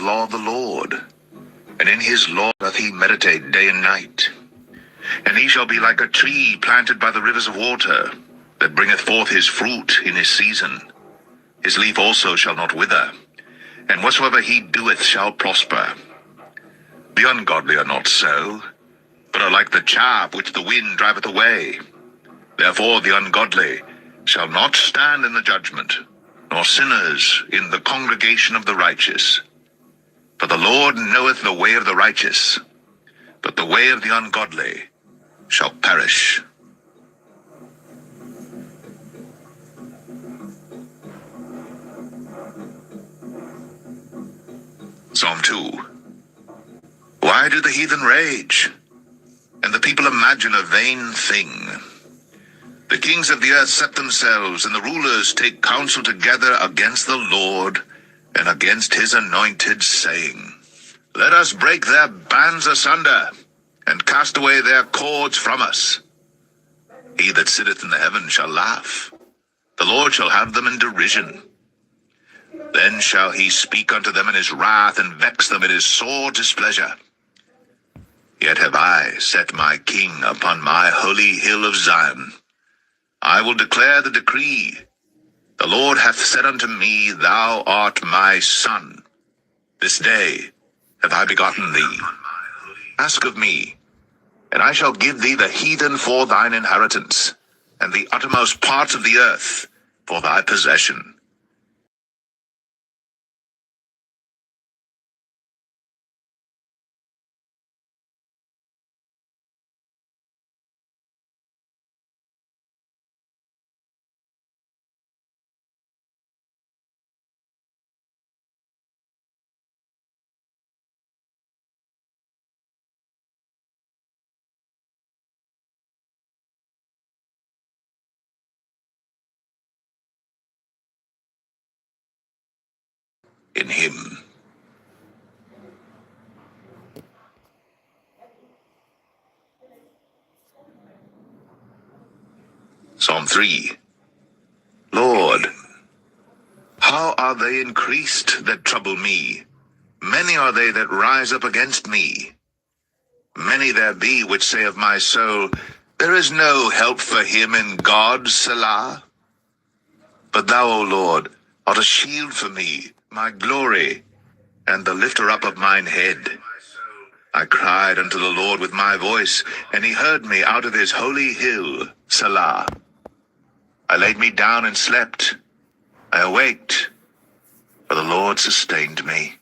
law of the Lord, and in his law doth he meditate day and night. And he shall be like a tree planted by the rivers of water, that bringeth forth his fruit in his season. His leaf also shall not wither, and whatsoever he doeth shall prosper. The ungodly are not so, but are like the chaff which the wind driveth away. Therefore the ungodly shall not stand in the judgment, nor sinners in the congregation of the righteous. For the Lord knoweth the way of the righteous, but the way of the ungodly shall perish. Psalm 2. Why do the heathen rage, and the people imagine a vain thing? The kings of the earth set themselves, and the rulers take counsel together against the Lord and against his anointed, saying, Let us break their bands asunder, and cast away their cords from us. He that sitteth in the heaven shall laugh. The Lord shall have them in derision. Then shall he speak unto them in his wrath, and vex them in his sore displeasure. Yet have I set my king upon my holy hill of Zion. I will declare the decree. The Lord hath said unto me, Thou art my son. This day have I begotten thee. Ask of me, and I shall give thee the heathen for thine inheritance, and the uttermost parts of the earth for thy possession. In him. Psalm 3. Lord, how are they increased that trouble me? Many are they that rise up against me. Many there be which say of my soul, There is no help for him in God, Selah. But thou, O Lord, art a shield for me, my glory, and the lifter up of mine head. I cried unto the Lord with my voice, and he heard me out of his holy hill, Selah. I laid me down and slept. I awaked, for the Lord sustained me.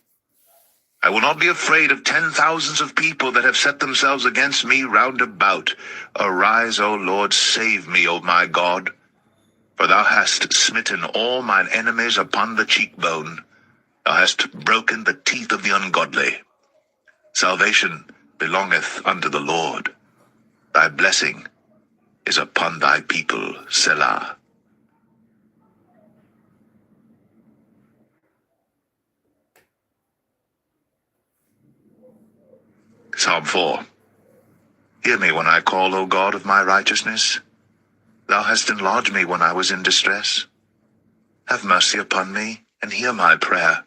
I will not be afraid of 10,000s of people that have set themselves against me round about. Arise, O Lord, save me, O my God. For thou hast smitten all mine enemies upon the cheekbone. Thou hast broken the teeth of the ungodly. Salvation belongeth unto the Lord. Thy blessing is upon thy people, Selah. Psalm 4. Hear me when I call, O God of my righteousness. Thou hast enlarged me when I was in distress. Have mercy upon me, and hear my prayer.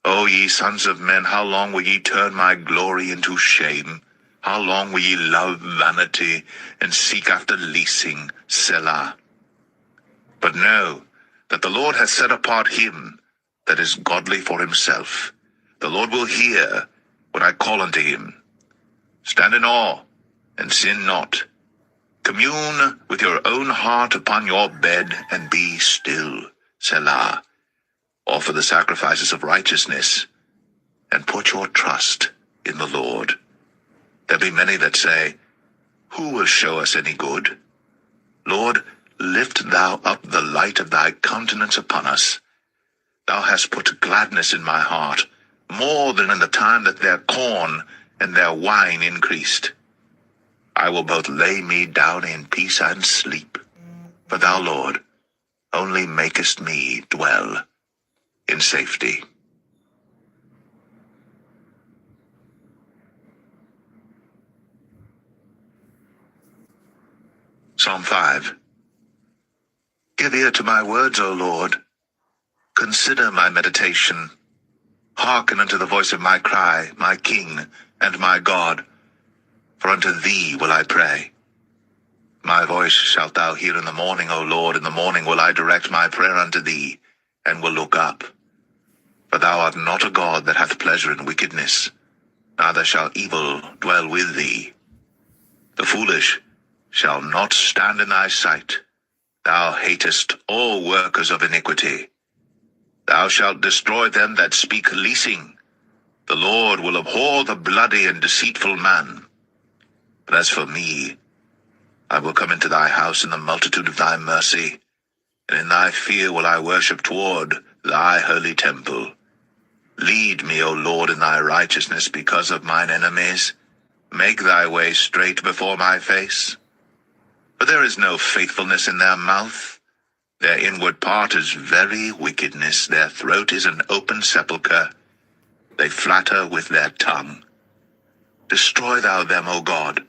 O ye sons of men, how long will ye turn my glory into shame? How long will ye love vanity, and seek after leasing, Selah? But know that the Lord hath set apart him that is godly for himself. The Lord will hear when I call unto him. Stand in awe, and sin not. Commune with your own heart upon your bed, and be still, Selah. Offer the sacrifices of righteousness, and put your trust in the Lord. There be many that say, Who will show us any good? Lord, lift thou up the light of thy countenance upon us. Thou hast put gladness in my heart, more than in the time that their corn and their wine increased. I will both lay me down in peace and sleep, for thou, Lord, only makest me dwell in safety. Psalm 5. Give ear to my words, O Lord. Consider my meditation. Hearken unto the voice of my cry, my King and my God, for unto thee will I pray. My voice shalt thou hear in the morning, O Lord. In the morning will I direct my prayer unto thee, and will look up. For thou art not a God that hath pleasure in wickedness, neither shall evil dwell with thee. The foolish shall not stand in thy sight. Thou hatest all workers of iniquity. Thou shalt destroy them that speak leasing. The Lord will abhor the bloody and deceitful man. But as for me, I will come into thy house in the multitude of thy mercy, and in thy fear will I worship toward thy holy temple. Lead me, O Lord, in thy righteousness because of mine enemies. Make thy way straight before my face. For there is no faithfulness in their mouth. Their inward part is very wickedness. Their throat is an open sepulchre. They flatter with their tongue. Destroy thou them, O God.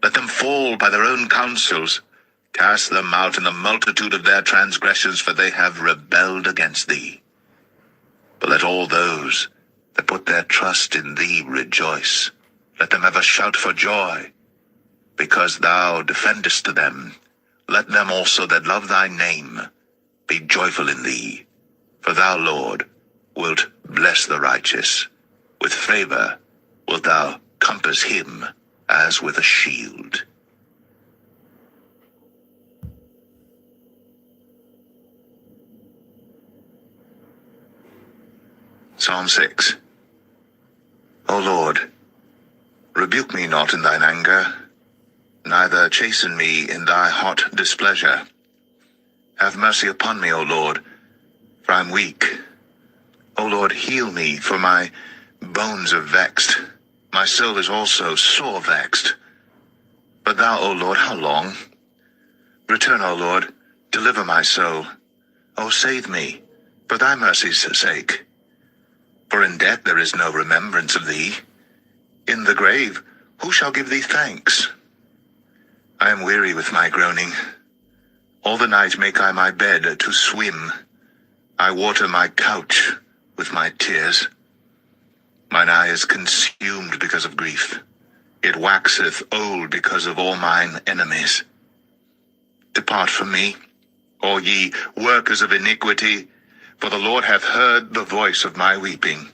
Let them fall by their own counsels. Cast them out in the multitude of their transgressions, for they have rebelled against thee. But let all those that put their trust in thee rejoice. Let them have a shout for joy, because thou defendest them. Let them also that love thy name be joyful in thee. For thou, Lord, wilt bless the righteous. With favor wilt thou compass him as with a shield. Psalm 6. O Lord, rebuke me not in thine anger, neither chasten me in thy hot displeasure. Have mercy upon me, O Lord, for I am weak. O Lord, heal me, for my bones are vexed. My soul is also sore vexed. But thou, O Lord, how long? Return, O Lord, deliver my soul. O save me, for thy mercy's sake. For in death there is no remembrance of thee. In the grave who shall give thee thanks? I am weary with my groaning. All the night make I my bed to swim. I water my couch with my tears. Mine eye is consumed because of grief. It waxeth old because of all mine enemies. Depart from me, all ye workers of iniquity, for the Lord hath heard the voice of my weeping.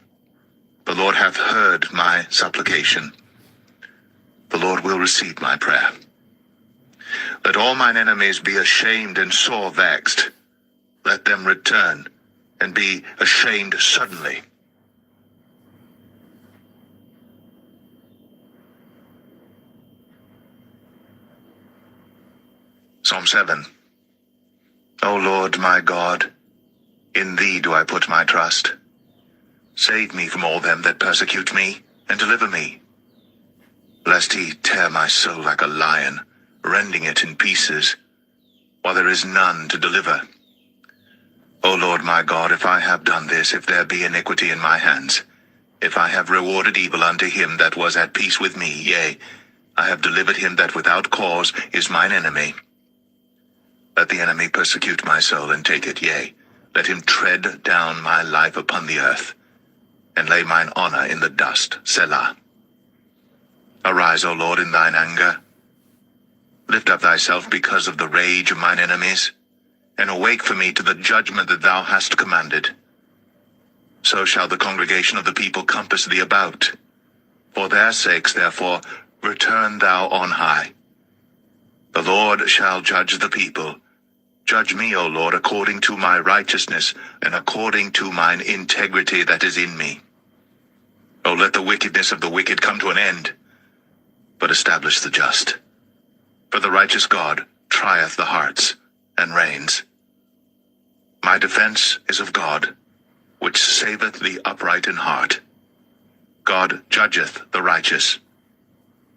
The Lord hath heard my supplication. The Lord will receive my prayer. Let all mine enemies be ashamed and sore vexed. Let them return and be ashamed suddenly. Psalm 7. O Lord my God, in thee do I put my trust. Save me from all them that persecute me, and deliver me. Lest he tear my soul like a lion, rending it in pieces, while there is none to deliver. O Lord my God, if I have done this, if there be iniquity in my hands, if I have rewarded evil unto him that was at peace with me, yea, I have delivered him that without cause is mine enemy. Let the enemy persecute my soul and take it, yea, let him tread down my life upon the earth, and lay mine honor in the dust. Selah. Arise, O Lord, in thine anger. Lift up thyself because of the rage of mine enemies, and awake for me to the judgment that thou hast commanded. So shall the congregation of the people compass thee about. For their sakes, therefore, return thou on high. The Lord shall judge the people. Judge me, O Lord, according to my righteousness, and according to mine integrity that is in me. O let the wickedness of the wicked come to an end, but establish the just. For the righteous God trieth the hearts, and reigns. My defense is of God, which saveth the upright in heart. God judgeth the righteous,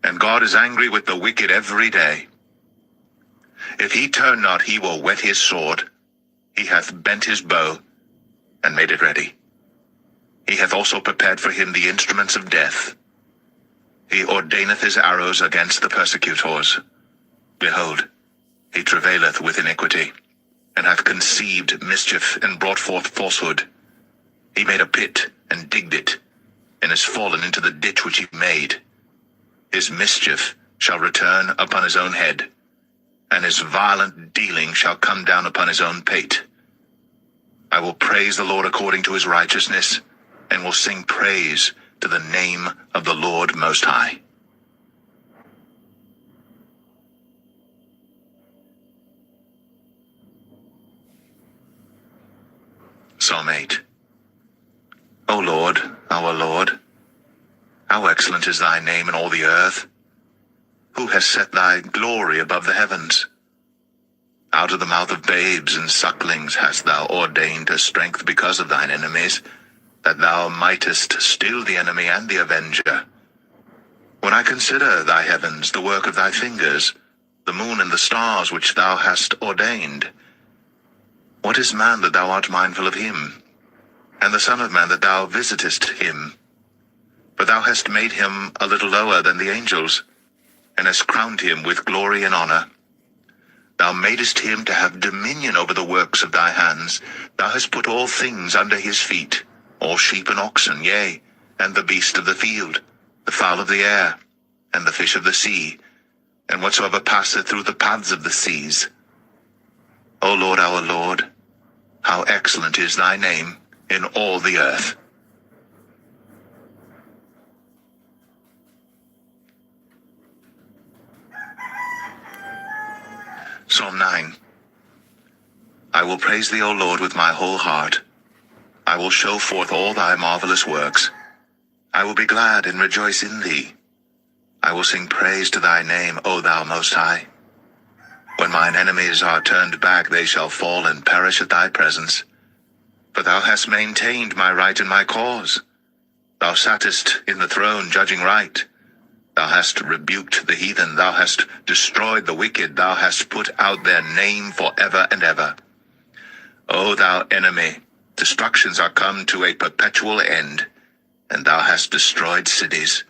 and God is angry with the wicked every day. If he turn not, he will whet his sword. He hath bent his bow, and made it ready. He hath also prepared for him the instruments of death. He ordaineth his arrows against the persecutors. Behold, he travaileth with iniquity, and hath conceived mischief, and brought forth falsehood. He made a pit, and digged it, and is fallen into the ditch which he made. His mischief shall return upon his own head, and his violent dealing shall come down upon his own pate. I will praise the Lord according to his righteousness, and will sing praise to the name of the Lord Most High. Psalm 8. O Lord, our Lord, how excellent is thy name in all the earth! Who has set thy glory above the heavens? Out of the mouth of babes and sucklings hast thou ordained a strength because of thine enemies, that thou mightest still the enemy and the avenger. When I consider thy heavens, the work of thy fingers, the moon and the stars which thou hast ordained, what is man that thou art mindful of him, and the son of man that thou visitest him? But thou hast made him a little lower than the angels, and hast crowned him with glory and honor. Thou madest him to have dominion over the works of thy hands. Thou hast put all things under his feet, all sheep and oxen, yea, and the beast of the field, the fowl of the air, and the fish of the sea, and whatsoever passeth through the paths of the seas. O Lord, our Lord, how excellent is thy name in all the earth! Psalm 9. I will praise thee, O Lord, with my whole heart. I will show forth all thy marvelous works. I will be glad and rejoice in thee. I will sing praise to thy name, O thou Most High. When mine enemies are turned back, they shall fall and perish at thy presence. For thou hast maintained my right and my cause. Thou sattest in the throne judging right. Thou hast rebuked the heathen, thou hast destroyed the wicked, thou hast put out their name forever and ever. O thou enemy, destructions are come to a perpetual end, and thou hast destroyed cities.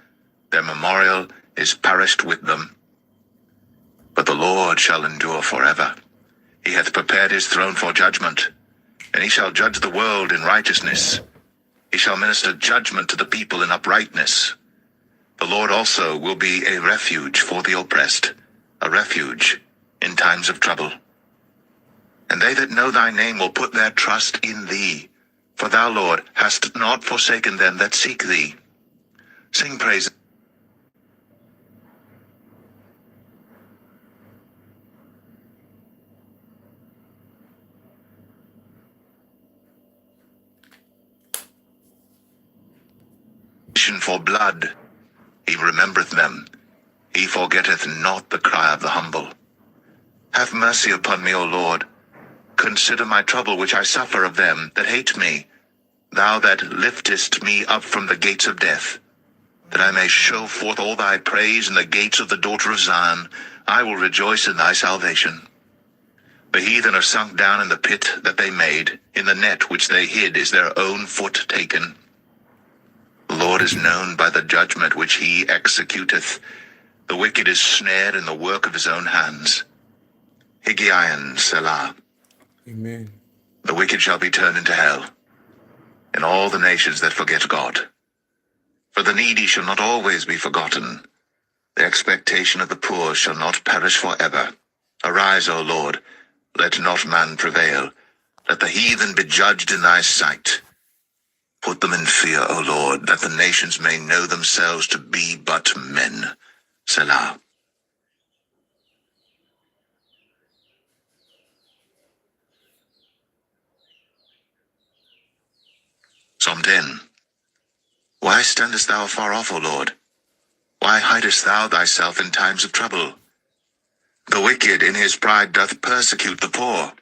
Their memorial is perished with them. But the Lord shall endure forever. He hath prepared his throne for judgment, and he shall judge the world in righteousness. He shall minister judgment to the people in uprightness. The Lord also will be a refuge for the oppressed, a refuge in times of trouble. And they that know thy name will put their trust in thee, for thou, Lord, hast not forsaken them that seek thee. Sing praise. For blood, he remembereth them. He forgetteth not the cry of the humble. Have mercy upon me, O Lord. Consider my trouble which I suffer of them that hate me. Thou that liftest me up from the gates of death, that I may show forth all thy praise in the gates of the daughter of Zion. I will rejoice in thy salvation. The heathen are sunk down in the pit that they made. In the net which they hid is their own foot taken. The Lord is known by the judgment which he executeth. The wicked is snared in the work of his own hands. Higgaion, Selah. Amen. The wicked shall be turned into hell, and all the nations that forget God. For the needy shall not always be forgotten. The expectation of the poor shall not perish forever. Arise, O Lord, let not man prevail. Let the heathen be judged in thy sight. Put them in fear, O Lord, that the nations may know themselves to be but men. Selah. Psalm 10. Why standest thou afar off, O Lord? Why hidest thou thyself in times of trouble? The wicked in his pride doth persecute the poor.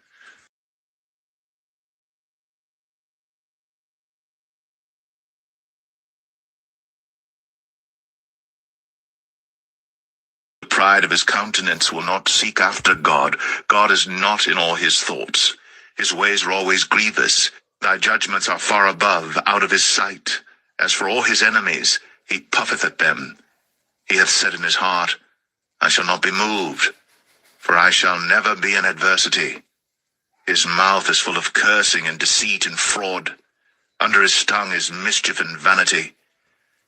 The pride of his countenance will not seek after God. God is not in all his thoughts. His ways are always grievous. Thy judgments are far above, out of his sight. As for all his enemies, he puffeth at them. He hath said in his heart, I shall not be moved, for I shall never be in adversity. His mouth is full of cursing and deceit and fraud. Under his tongue is mischief and vanity.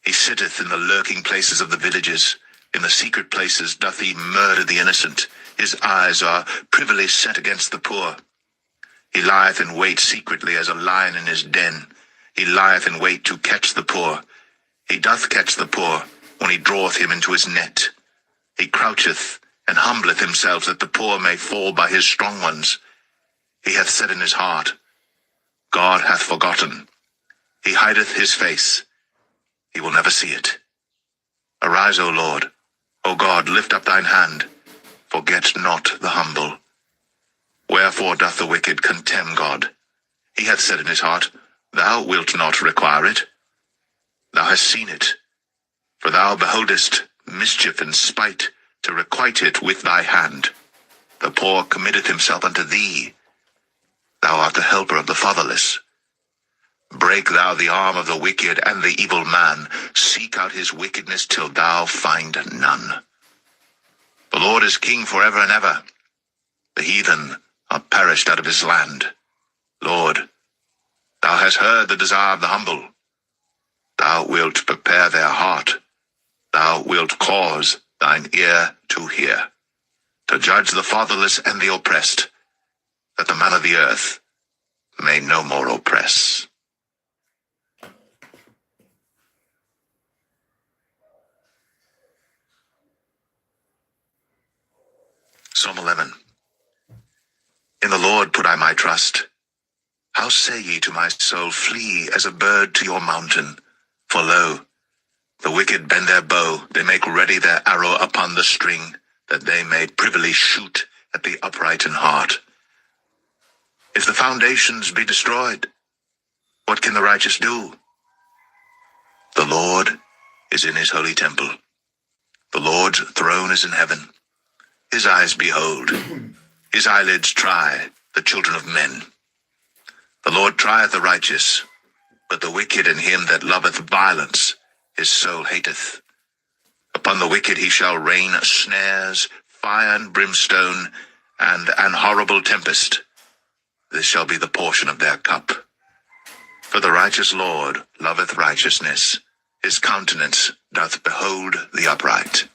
He sitteth in the lurking places of the villages. In the secret places doth he murder the innocent. His eyes are privily set against the poor. He lieth in wait secretly as a lion in his den. He lieth in wait to catch the poor. He doth catch the poor when he draweth him into his net. He croucheth and humbleth himself that the poor may fall by his strong ones. He hath said in his heart, God hath forgotten. He hideth his face. He will never see it. Arise, O Lord. O God, lift up thine hand. Forget not the humble. Wherefore doth the wicked contemn God? He hath said in his heart, Thou wilt not require it. Thou hast seen it. For thou beholdest mischief and spite, to requite it with thy hand. The poor committeth himself unto thee. Thou art the helper of the fatherless. Break thou the arm of the wicked and the evil man. Seek out his wickedness till thou find none. The Lord is king forever and ever. The heathen are perished out of his land. Lord, thou hast heard the desire of the humble. Thou wilt prepare their heart. Thou wilt cause thine ear to hear, to judge the fatherless and the oppressed, that the man of the earth may no more oppress. Psalm 11. In the Lord put I my trust. How say ye to my soul, Flee as a bird to your mountain? For lo, the wicked bend their bow, they make ready their arrow upon the string, that they may privily shoot at the upright in heart. If the foundations be destroyed, what can the righteous do? The Lord is in his holy temple. The Lord's throne is in heaven. His eyes behold, his eyelids try the children of men. The Lord trieth the righteous, but the wicked and him that loveth violence his soul hateth. Upon the wicked he shall rain snares, fire and brimstone, and an horrible tempest. This shall be the portion of their cup. For the righteous Lord loveth righteousness. His countenance doth behold the upright.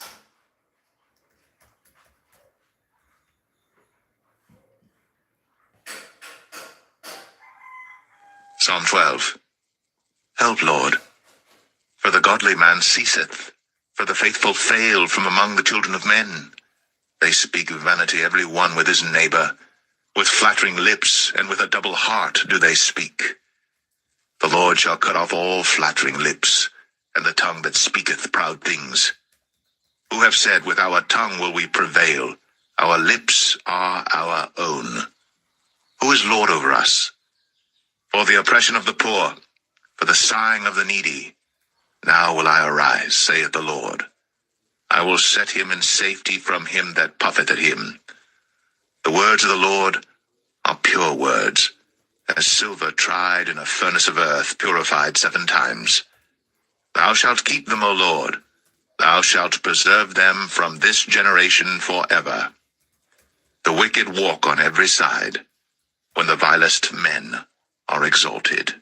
Psalm 12. Help, Lord, for the godly man ceaseth, for the faithful fail from among the children of men. They speak vanity every one with his neighbor. With flattering lips and with a double heart do they speak. The Lord shall cut off all flattering lips, and the tongue that speaketh proud things. Who have said, With our tongue will we prevail, our lips are our own. Who is Lord over us? For the oppression of the poor, for the sighing of the needy. Now will I arise, saith the Lord. I will set him in safety from him that puffeth at him. The words of the Lord are pure words, as silver tried in a furnace of earth, purified 7 times. Thou shalt keep them, O Lord. Thou shalt preserve them from this generation forever. The wicked walk on every side, when the vilest men are exalted.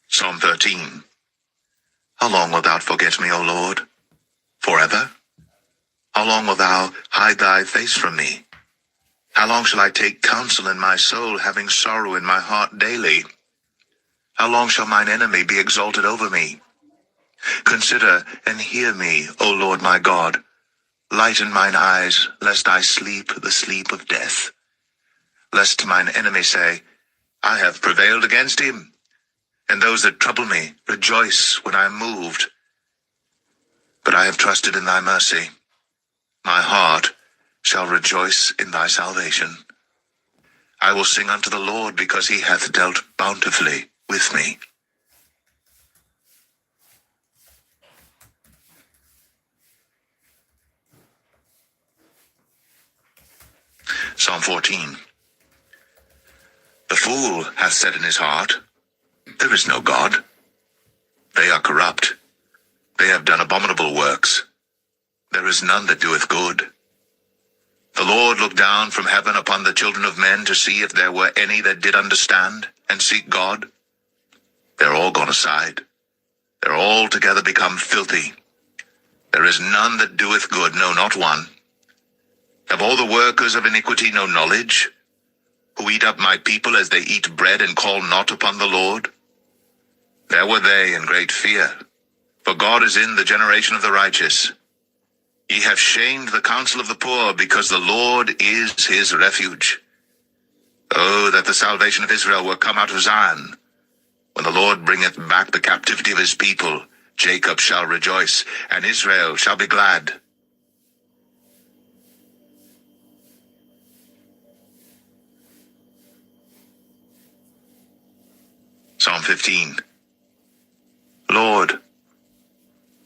Psalm 13. How long wilt thou forget me, O Lord? Forever? How long wilt thou hide thy face from me? How long shall I take counsel in my soul, having sorrow in my heart daily? How long shall mine enemy be exalted over me? Consider and hear me, O Lord my God. Lighten mine eyes, lest I sleep the sleep of death. Lest mine enemy say, I have prevailed against him. And those that trouble me rejoice when I am moved. But I have trusted in thy mercy. My heart shall rejoice in thy salvation. I will sing unto the Lord, because he hath dealt bountifully with me. Psalm 14. The fool hath said in his heart, There is no God. They are corrupt. They have done abominable works. There is none that doeth good. The Lord looked down from heaven upon the children of men to see if there were any that did understand and seek God. They're all gone aside. They're all together become filthy. There is none that doeth good, no, not one. Have all the workers of iniquity no knowledge, who eat up my people as they eat bread and call not upon the Lord? There were they in great fear, for God is in the generation of the righteous. Ye have shamed the counsel of the poor, because the Lord is his refuge. Oh, that the salvation of Israel were come out of Zion. When the Lord bringeth back the captivity of his people, Jacob shall rejoice, and Israel shall be glad. Psalm 15. Lord,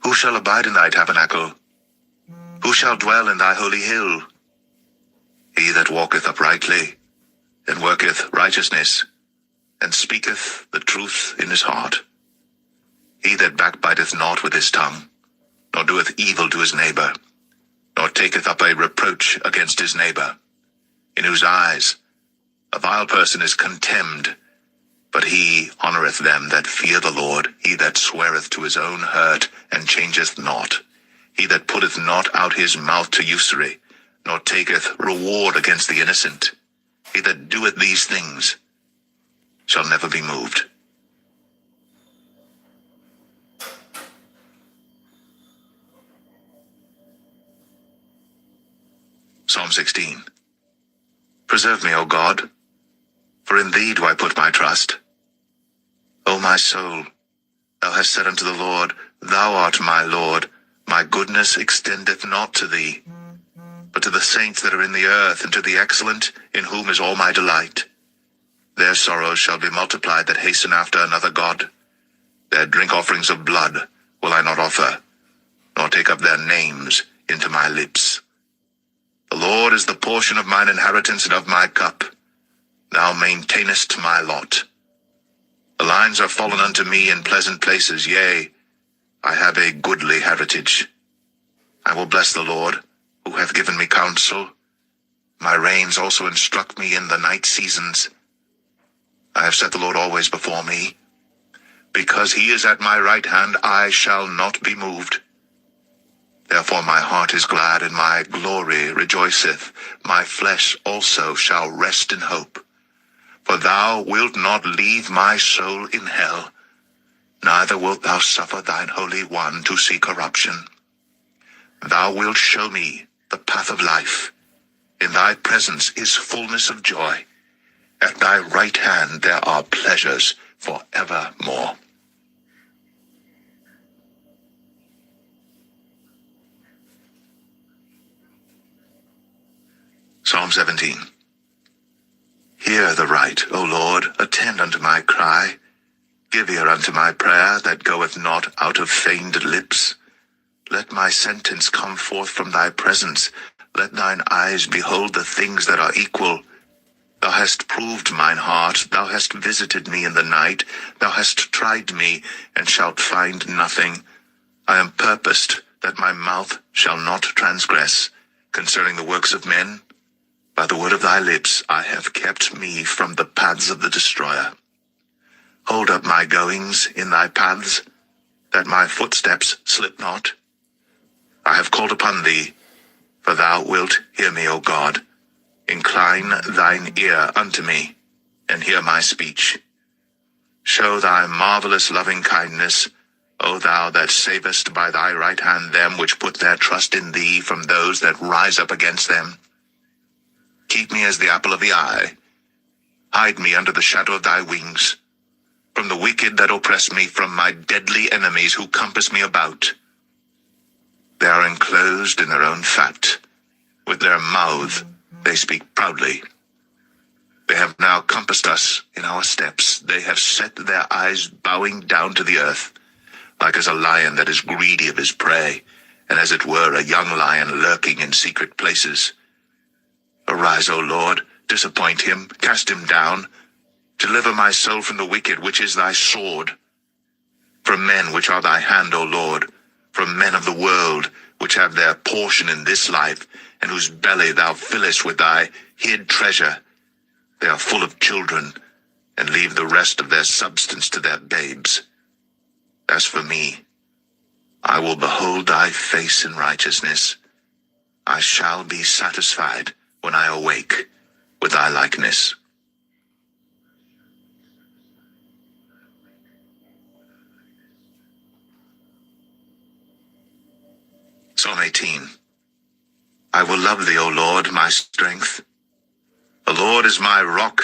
who shall abide in thy tabernacle? Who shall dwell in thy holy hill? He that walketh uprightly, and worketh righteousness, and speaketh the truth in his heart. He that backbiteth not with his tongue, nor doeth evil to his neighbor, nor taketh up a reproach against his neighbor, in whose eyes a vile person is contemned, but he honoureth them that fear the Lord. He that sweareth to his own hurt, and changeth not. He that putteth not out his mouth to usury, nor taketh reward against the innocent. He that doeth these things shall never be moved. Psalm 16. Preserve me, O God, for in thee do I put my trust. O my soul, thou hast said unto the Lord, Thou art my Lord. My goodness extendeth not to thee, but to the saints that are in the earth, and to the excellent, in whom is all my delight. Their sorrows shall be multiplied that hasten after another God. Their drink offerings of blood will I not offer, nor take up their names into my lips. The Lord is the portion of mine inheritance and of my cup. Thou maintainest my lot. The lines are fallen unto me in pleasant places, yea, I have a goodly heritage. I will bless the Lord, who hath given me counsel. My reins also instruct me in the night seasons. I have set the Lord always before me. Because he is at my right hand, I shall not be moved. Therefore my heart is glad, and my glory rejoiceth. My flesh also shall rest in hope. For thou wilt not leave my soul in hell, neither wilt thou suffer thine Holy One to see corruption. Thou wilt show me the path of life. In thy presence is fullness of joy. At thy right hand there are pleasures for evermore. Psalm 17. Hear the right, O Lord, attend unto my cry. Give ear unto my prayer that goeth not out of feigned lips. Let my sentence come forth from thy presence. Let thine eyes behold the things that are equal. Thou hast proved mine heart. Thou hast visited me in the night. Thou hast tried me, and shalt find nothing. I am purposed that my mouth shall not transgress concerning the works of men. By the word of thy lips I have kept me from the paths of the destroyer. Hold up my goings in thy paths, that my footsteps slip not. I have called upon thee, for thou wilt hear me, O God. Incline thine ear unto me, and hear my speech. Show thy marvelous loving kindness, O thou that savest by thy right hand them which put their trust in thee from those that rise up against them. Keep me as the apple of the eye. Hide me under the shadow of thy wings, from the wicked that oppress me, from my deadly enemies who compass me about. They are enclosed in their own fat. With their mouth they speak proudly. They have now compassed us in our steps. They have set their eyes bowing down to the earth, like as a lion that is greedy of his prey, and as it were a young lion lurking in secret places. Arise, O Lord, disappoint him, cast him down. Deliver my soul from the wicked, which is thy sword. From men which are thy hand, O Lord, from men of the world, which have their portion in this life, and whose belly thou fillest with thy hid treasure. They are full of children, and leave the rest of their substance to their babes. As for me, I will behold thy face in righteousness. I shall be satisfied when I awake with thy likeness. Psalm 18. I will love thee, O Lord, my strength. The Lord is my rock,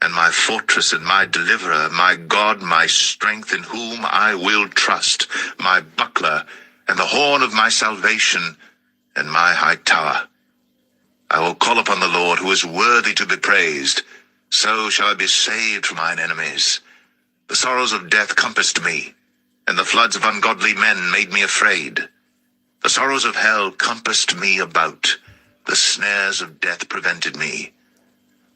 and my fortress, and my deliverer, my God, my strength, in whom I will trust, my buckler, and the horn of my salvation, and my high tower. I will call upon the Lord, who is worthy to be praised. So shall I be saved from mine enemies. The sorrows of death compassed me, and the floods of ungodly men made me afraid. The sorrows of hell compassed me about. The snares of death prevented me.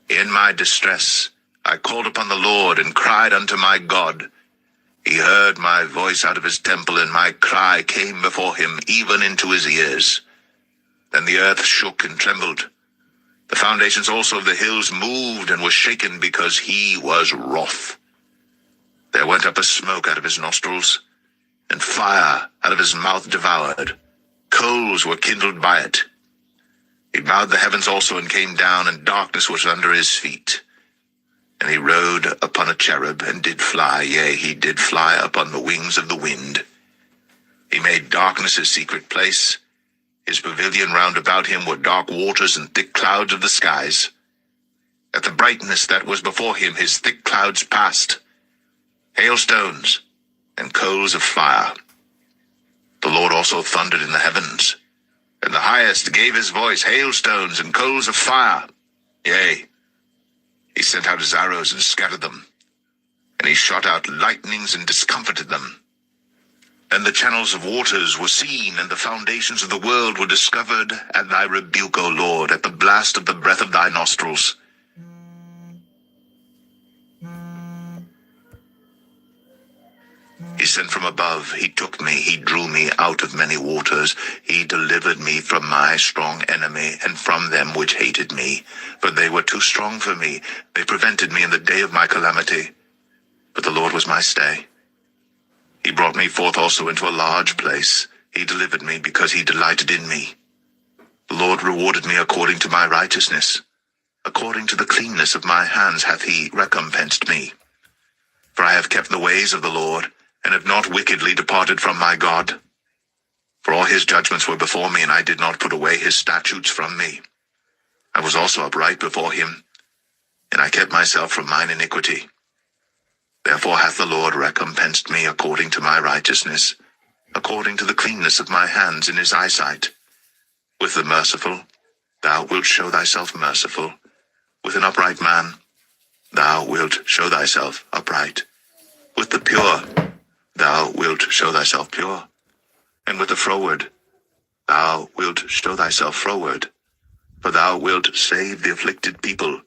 In my distress I called upon the Lord, and cried unto my God. He heard my voice out of his temple, and my cry came before him, even into his ears. Then the earth shook and trembled. The foundations also of the hills moved and were shaken, because he was wroth. There went up a smoke out of his nostrils, and fire out of his mouth devoured. Coals were kindled by it. He bowed the heavens also, and came down, and darkness was under his feet. And he rode upon a cherub, and did fly, yea, he did fly upon the wings of the wind. He made darkness his secret place. His pavilion round about him were dark waters and thick clouds of the skies. At the brightness that was before him his thick clouds passed, hailstones and coals of fire. The Lord also thundered in the heavens, and the highest gave his voice, hailstones and coals of fire. Yea, he sent out his arrows and scattered them, and he shot out lightnings and discomfited them. And the channels of waters were seen, and the foundations of the world were discovered at thy rebuke, O Lord, at the blast of the breath of thy nostrils. He sent from above, he took me, he drew me out of many waters. He delivered me from my strong enemy, and from them which hated me. For they were too strong for me. They prevented me in the day of my calamity. But the Lord was my stay. He brought me forth also into a large place. He delivered me, because he delighted in me. The Lord rewarded me according to my righteousness. According to the cleanness of my hands hath he recompensed me. For I have kept the ways of the Lord, and have not wickedly departed from my God. For all his judgments were before me, and I did not put away his statutes from me. I was also upright before him, and I kept myself from mine iniquity. Therefore hath the Lord recompensed me according to my righteousness, according to the cleanness of my hands in his eyesight. With the merciful thou wilt show thyself merciful. With an upright man thou wilt show thyself upright. With the pure thou wilt show thyself pure. And with the froward thou wilt show thyself froward. For thou wilt save the afflicted people,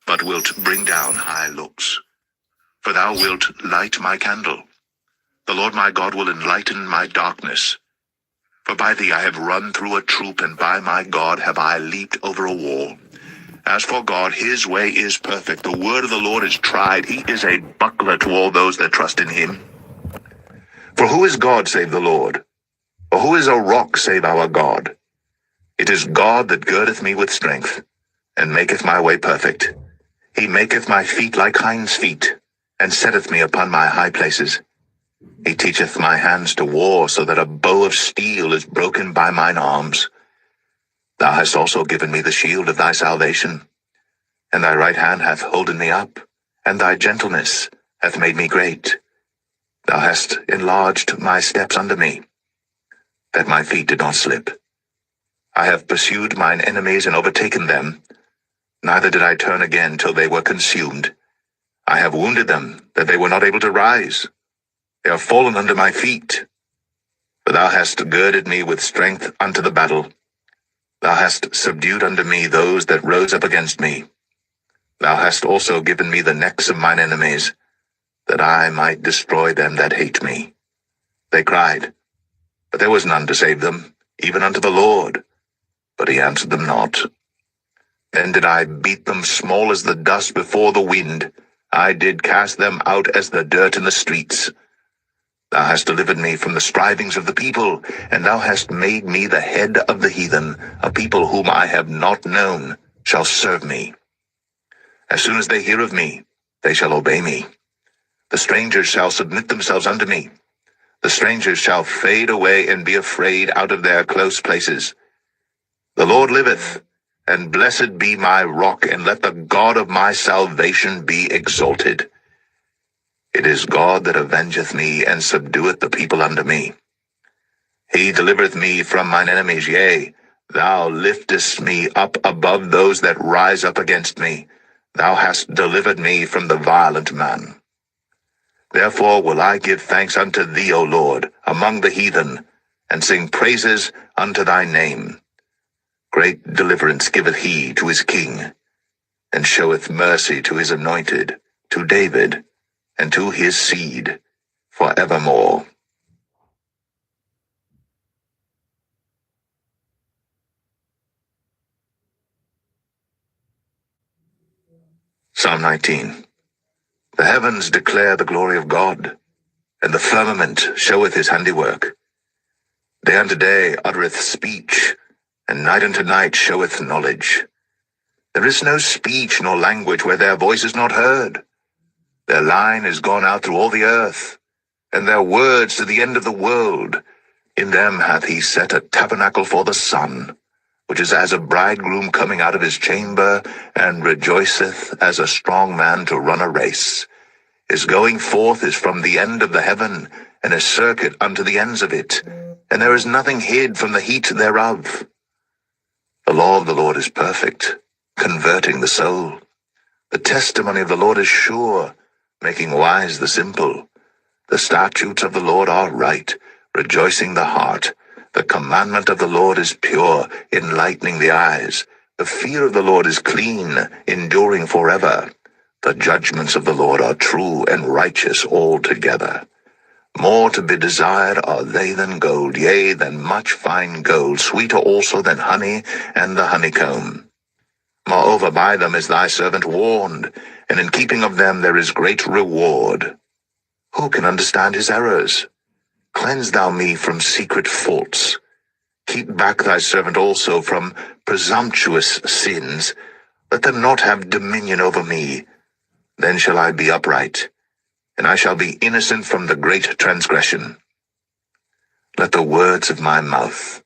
but wilt bring down high looks. For thou wilt light my candle. The Lord my God will enlighten my darkness. For by thee I have run through a troop, and by my God have I leaped over a wall. As for God, his way is perfect. The word of the Lord is tried. He is a buckler to all those that trust in him. For who is God save the Lord? Or who is a rock save our God? It is God that girdeth me with strength, and maketh my way perfect. He maketh my feet like hinds' feet, and setteth me upon my high places. He teacheth my hands to war, so that a bow of steel is broken by mine arms. Thou hast also given me the shield of thy salvation, and thy right hand hath holden me up, and thy gentleness hath made me great. Thou hast enlarged my steps under me, that my feet did not slip. I have pursued mine enemies and overtaken them, neither did I turn again till they were consumed. I have wounded them, that they were not able to rise. They are fallen under my feet. For thou hast girded me with strength unto the battle. Thou hast subdued unto me those that rose up against me. Thou hast also given me the necks of mine enemies, that I might destroy them that hate me. They cried, but there was none to save them. even unto the Lord. But he answered them not. Then did I beat them small as the dust before the wind. I did cast them out as the dirt in the streets. Thou hast delivered me from the strivings of the people, and thou hast made me the head of the heathen. A people whom I have not known shall serve me. As soon as they hear of me, they shall obey me. The strangers shall submit themselves unto me. The strangers shall fade away and be afraid out of their close places. The Lord liveth, and blessed be my rock, and let the God of my salvation be exalted. It is God that avengeth me, and subdueth the people unto me. He delivereth me from mine enemies, yea, thou liftest me up above those that rise up against me. Thou hast delivered me from the violent man. Therefore will I give thanks unto thee, O Lord, among the heathen, and sing praises unto thy name. Great deliverance giveth he to his king, and showeth mercy to his anointed, to David, and to his seed, forevermore. Psalm 19. The heavens declare the glory of God, and the firmament showeth his handiwork. Day unto day uttereth speech, and night unto night showeth knowledge. There is no speech nor language where their voice is not heard. Their line is gone out through all the earth, and their words to the end of the world. In them hath he set a tabernacle for the sun, which is as a bridegroom coming out of his chamber, and rejoiceth as a strong man to run a race. His going forth is from the end of the heaven, and his circuit unto the ends of it, and there is nothing hid from the heat thereof. The law of the Lord is perfect, converting the soul. The testimony of the Lord is sure, making wise the simple. The statutes of the Lord are right, rejoicing the heart. The commandment of the Lord is pure, enlightening the eyes. The fear of the Lord is clean, enduring forever. The judgments of the Lord are true and righteous altogether. More to be desired are they than gold, yea, than much fine gold, sweeter also than honey and the honeycomb. Moreover, by them is thy servant warned, and in keeping of them there is great reward. Who can understand his errors? Cleanse thou me from secret faults. Keep back thy servant also from presumptuous sins. Let them not have dominion over me. Then shall I be upright, and I shall be innocent from the great transgression. Let the words of my mouth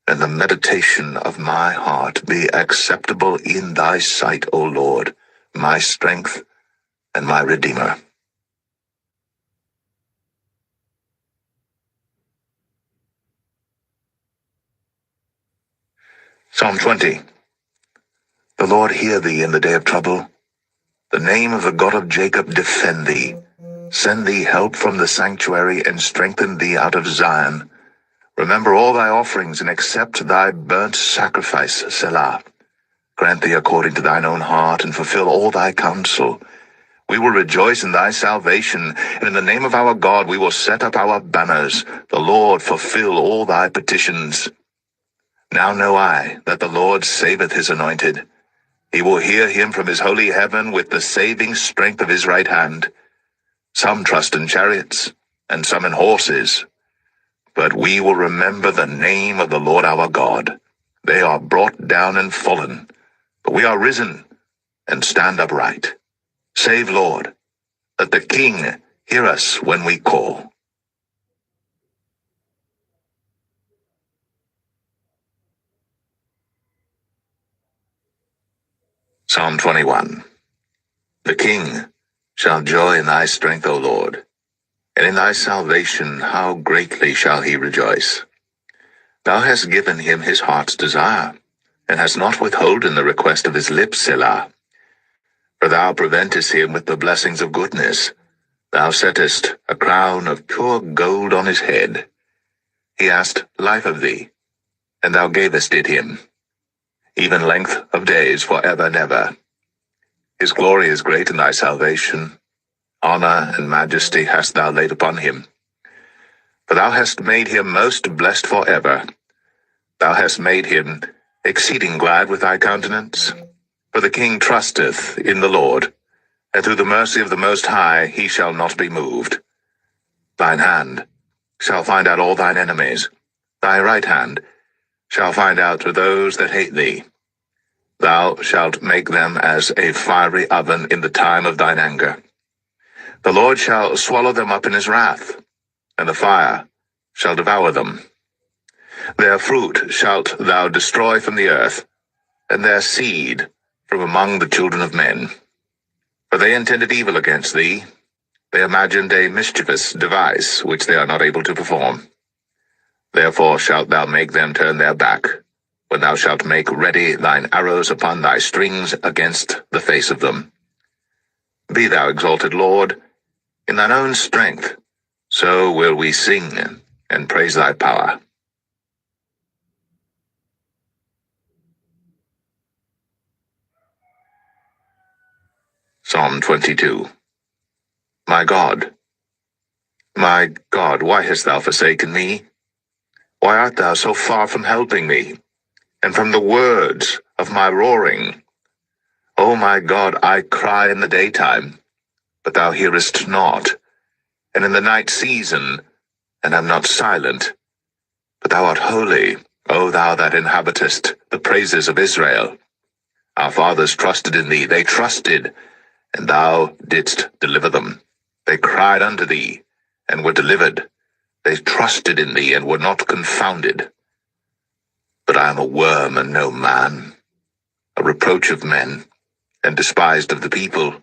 and the meditation of my heart be acceptable in thy sight, O Lord, my strength and my Redeemer. Psalm 20. The Lord hear thee in the day of trouble. The name of the God of Jacob defend thee. Send thee help from the sanctuary, and strengthen thee out of Zion. Remember all thy offerings, and accept thy burnt sacrifice, Selah. Grant thee according to thine own heart, and fulfill all thy counsel. We will rejoice in thy salvation, and in the name of our God we will set up our banners. The Lord fulfill all thy petitions. Now know I that the Lord saveth his anointed. He will hear him from his holy heaven with the saving strength of his right hand. Some trust in chariots, and some in horses. But we will remember the name of the Lord our God. They are brought down and fallen, but we are risen and stand upright. Save, Lord. Let the King hear us when we call. Psalm 21. The King shall joy in thy strength, O Lord, and in thy salvation how greatly shall he rejoice. Thou hast given him his heart's desire, and hast not withholden the request of his lips, Selah. For thou preventest him with the blessings of goodness. Thou settest a crown of pure gold on his head. He asked life of thee, and thou gavest it him, even length of days forever and ever. His glory is great in thy salvation. Honor and majesty hast thou laid upon him. For thou hast made him most blessed forever. Thou hast made him exceeding glad with thy countenance. For the king trusteth in the Lord, and through the mercy of the Most High he shall not be moved. Thine hand shall find out all thine enemies. Thy right hand shall find out those that hate thee. Thou shalt make them as a fiery oven in the time of thine anger. The Lord shall swallow them up in his wrath, and the fire shall devour them. Their fruit shalt thou destroy from the earth, and their seed from among the children of men. For they intended evil against thee. They imagined a mischievous device which they are not able to perform. Therefore shalt thou make them turn their back, when thou shalt make ready thine arrows upon thy strings against the face of them. Be thou exalted, Lord, in thine own strength, so will we sing and praise thy power. Psalm 22. My God, why hast thou forsaken me? Why art thou so far from helping me, and from the words of my roaring? O my God, I cry in the daytime, but thou hearest not, and in the night season, and am not silent. But thou art holy, O thou that inhabitest the praises of Israel. Our fathers trusted in thee, they trusted, and thou didst deliver them. They cried unto thee, and were delivered. They trusted in thee, and were not confounded. But I am a worm and no man, a reproach of men, and despised of the people.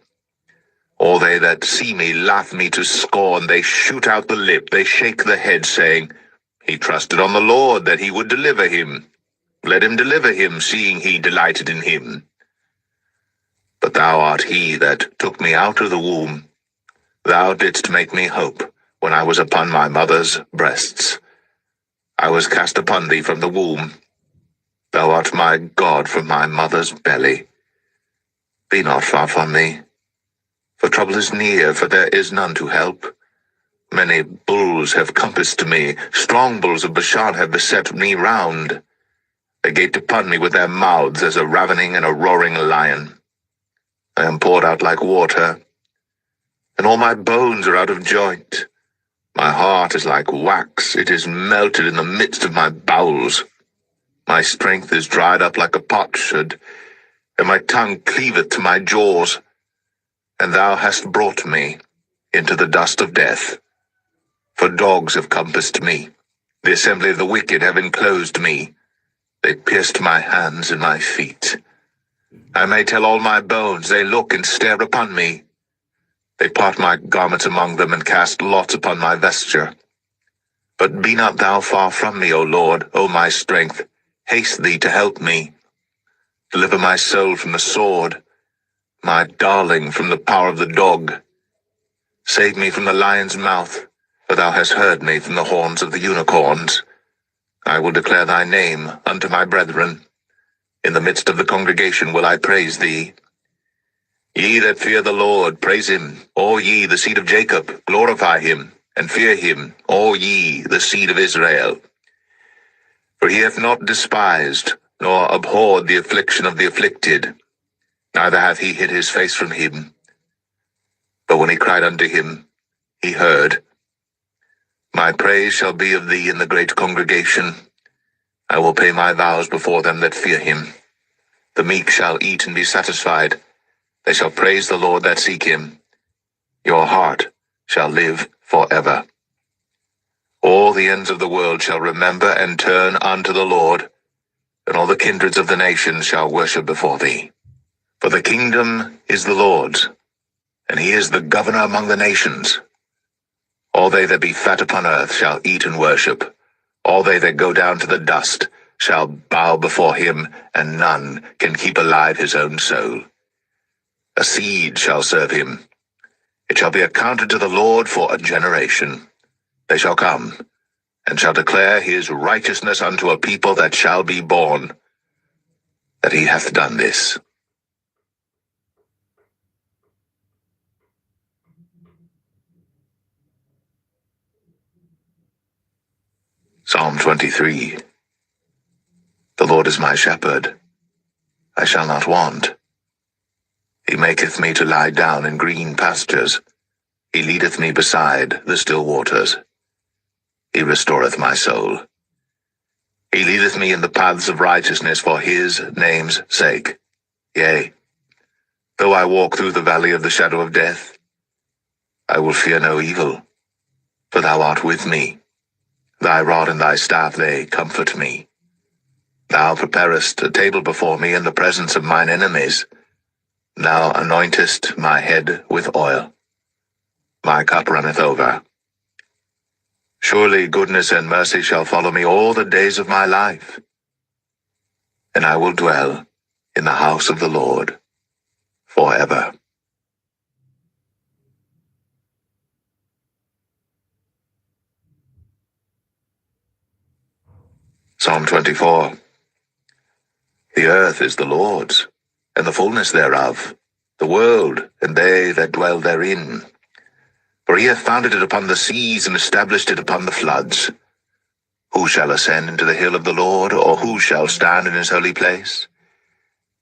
All they that see me laugh me to scorn. They shoot out the lip, they shake the head, saying, He trusted on the Lord, that he would deliver him. Let him deliver him, seeing he delighted in him. But thou art he that took me out of the womb. Thou didst make me hope when I was upon my mother's breasts. I was cast upon thee from the womb. Thou art my God from my mother's belly. Be not far from me, for trouble is near, for there is none to help. Many bulls have compassed me, strong bulls of Bashan have beset me round. They gaped upon me with their mouths as a ravening and a roaring lion. I am poured out like water, and all my bones are out of joint. My heart is like wax, it is melted in the midst of my bowels. My strength is dried up like a potsherd, and my tongue cleaveth to my jaws. And thou hast brought me into the dust of death. For dogs have compassed me, the assembly of the wicked have enclosed me. They pierced my hands and my feet. I may tell all my bones, they look and stare upon me. They part my garments among them, and cast lots upon my vesture. But be not thou far from me, O Lord, O my strength. Haste thee to help me. Deliver my soul from the sword, my darling from the power of the dog. Save me from the lion's mouth, for thou hast heard me from the horns of the unicorns. I will declare thy name unto my brethren. In the midst of the congregation will I praise thee. Ye that fear the Lord, praise him. All ye, the seed of Jacob, glorify him, and fear him, all ye, the seed of Israel. For he hath not despised, nor abhorred the affliction of the afflicted, neither hath he hid his face from him. But when he cried unto him, he heard. My praise shall be of thee in the great congregation. I will pay my vows before them that fear him. The meek shall eat and be satisfied. They shall praise the Lord that seek him. Your heart shall live forever. All the ends of the world shall remember and turn unto the Lord, and all the kindreds of the nations shall worship before thee. For the kingdom is the Lord's, and he is the governor among the nations. All they that be fat upon earth shall eat and worship. All they that go down to the dust shall bow before him, and none can keep alive his own soul. A seed shall serve him. It shall be accounted to the Lord for a generation. They shall come, and shall declare his righteousness unto a people that shall be born, that he hath done this. Psalm 23. is my shepherd. I shall not want. He maketh me to lie down in green pastures. He leadeth me beside the still waters. He restoreth my soul. He leadeth me in the paths of righteousness for his name's sake. Yea, though I walk through the valley of the shadow of death, I will fear no evil, for thou art with me. Thy rod and thy staff, they comfort me. Thou preparest a table before me in the presence of mine enemies. Thou anointest my head with oil. My cup runneth over. Surely goodness and mercy shall follow me all the days of my life, and I will dwell in the house of the Lord forever. Psalm 24. The earth is the Lord's, and the fullness thereof, the world, and they that dwell therein. For he hath founded it upon the seas, and established it upon the floods. Who shall ascend into the hill of the Lord, or who shall stand in his holy place?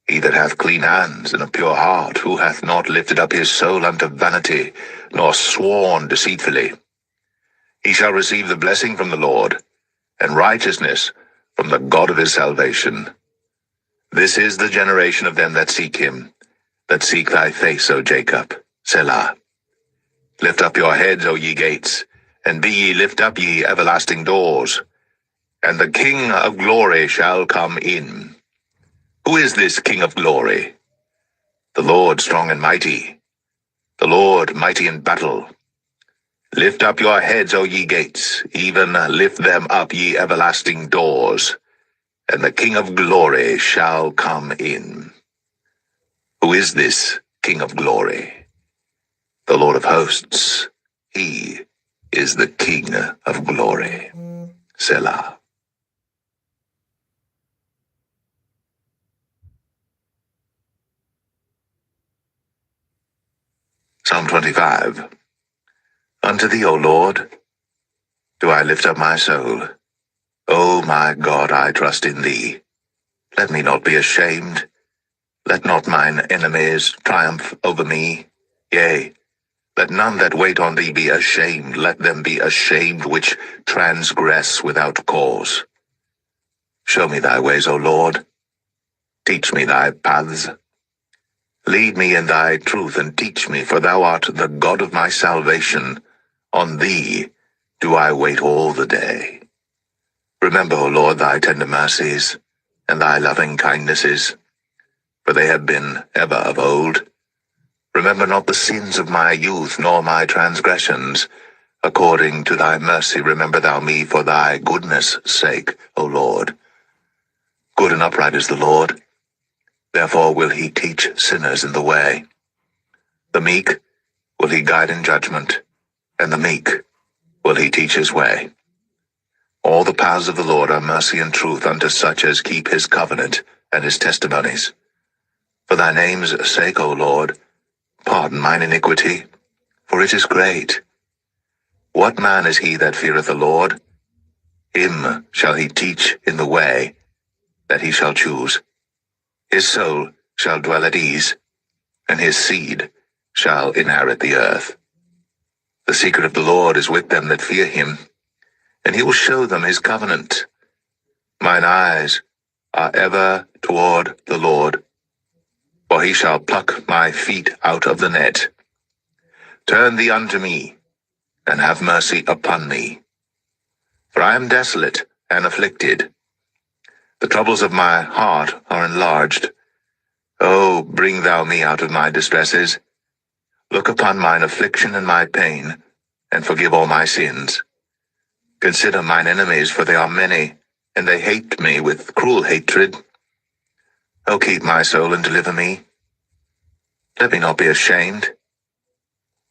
He that hath clean hands and a pure heart, who hath not lifted up his soul unto vanity, nor sworn deceitfully. He shall receive the blessing from the Lord, and righteousness from the God of his salvation. This is the generation of them that seek him, that seek thy face, O Jacob. Selah. Lift up your heads, O ye gates, and be ye lift up, ye everlasting doors, and the King of glory shall come in. Who is this King of glory? The Lord strong and mighty, the Lord mighty in battle. Lift up your heads, O ye gates, even lift them up, ye everlasting doors, and the King of glory shall come in. Who is this King of glory? The Lord of hosts. He is the King of glory. Selah. Psalm 25. Unto thee, O Lord, do I lift up my soul. O my God, I trust in thee. Let me not be ashamed. Let not mine enemies triumph over me. Yea, let none that wait on thee be ashamed. Let them be ashamed which transgress without cause. Show me thy ways, O Lord. Teach me thy paths. Lead me in thy truth, and teach me, for thou art the God of my salvation. On thee do I wait all the day. Remember, O Lord, thy tender mercies, and thy loving kindnesses, for they have been ever of old. Remember not the sins of my youth, nor my transgressions. According to thy mercy remember thou me for thy goodness' sake, O Lord. Good and upright is the Lord. Therefore will he teach sinners in the way. The meek will he guide in judgment, and the meek will he teach his way. All the paths of the Lord are mercy and truth unto such as keep his covenant and his testimonies. For thy name's sake, O Lord, pardon mine iniquity, for it is great. What man is he that feareth the Lord? Him shall he teach in the way that he shall choose. His soul shall dwell at ease, and his seed shall inherit the earth. The secret of the Lord is with them that fear him, and he will show them his covenant. Mine eyes are ever toward the Lord, for he shall pluck my feet out of the net. Turn thee unto me, and have mercy upon me. For I am desolate and afflicted. The troubles of my heart are enlarged. O bring thou me out of my distresses. Look upon mine affliction and my pain, and forgive all my sins. Consider mine enemies, for they are many, and they hate me with cruel hatred. O keep my soul and deliver me. Let me not be ashamed,